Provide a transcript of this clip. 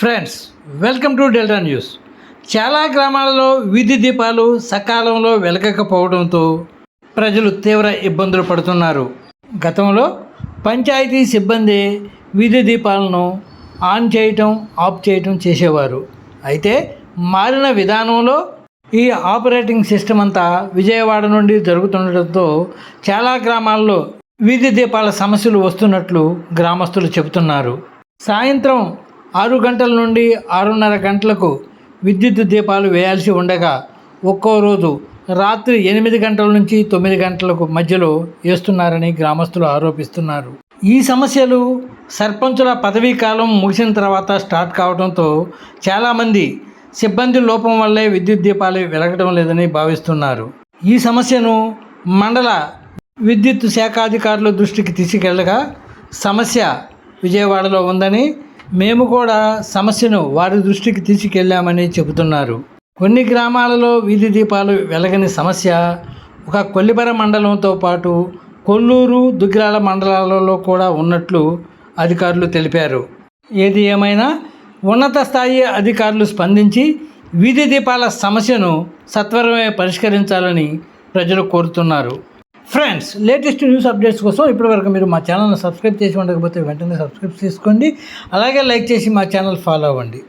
Friends, welcome to delta news. చాలా గ్రామాలలో వీధి దీపాలు సకాలంలో వెలగకపోవడంతో ప్రజలు తీవ్ర ఇబ్బందులు పడుతున్నారు. గతంలో పంచాయతీ సిబ్బంది వీధి దీపాలను ఆన్ చేయటం, ఆఫ్ చేయటం చేసేవారు. అయితే మారిన విధానంలో ఈ ఆపరేటింగ్ సిస్టమ్ అంతా విజయవాడ నుండి జరుగుతుండటంతో చాలా గ్రామాల్లో వీధి దీపాల సమస్యలు వస్తున్నట్లు గ్రామస్తులు చెబుతున్నారు. సాయంత్రం 6 గంటల నుండి 6:30 గంటలకు విద్యుత్ దీపాలు వేయాల్సి ఉండగా ఒక్కో రోజు రాత్రి 8 గంటల నుంచి 9 గంటలకు మధ్యలో వేస్తున్నారని గ్రామస్తులు ఆరోపిస్తున్నారు. ఈ సమస్యలు సర్పంచుల పదవీ కాలం ముగిసిన తర్వాత స్టార్ట్ కావడంతో చాలామంది సిబ్బంది లోపం వల్లే విద్యుత్ దీపాలు వెలగడం లేదని భావిస్తున్నారు. ఈ సమస్యను మండల విద్యుత్ శాఖాధికారుల దృష్టికి తీసుకెళ్లగా సమస్య విజయవాడలో ఉందని, మేము కూడా సమస్యను వారి దృష్టికి తీసుకెళ్లామని చెబుతున్నారు. కొన్ని గ్రామాలలో వీధి దీపాలు వెలగని సమస్య ఒక కొల్లిపర మండలంతో పాటు కొల్లూరు, దుగ్గిరాల మండలాలలో కూడా ఉన్నట్లు అధికారులు తెలిపారు. ఏది ఏమైనా ఉన్నత స్థాయి అధికారులు స్పందించి వీధి దీపాల సమస్యను సత్వరమే పరిష్కరించాలని ప్రజలు కోరుతున్నారు. ఫ్రెండ్స్, లేటెస్ట్ న్యూస్ అప్డేట్స్ కోసం ఇప్పటివరకు మీరు మా ఛానల్ని సబ్స్క్రైబ్ చేసి ఉండకపోతే వెంటనే సబ్స్క్రైబ్ చేసుకోండి. అలాగే లైక్ చేసి మా ఛానల్ ఫాలో అవ్వండి.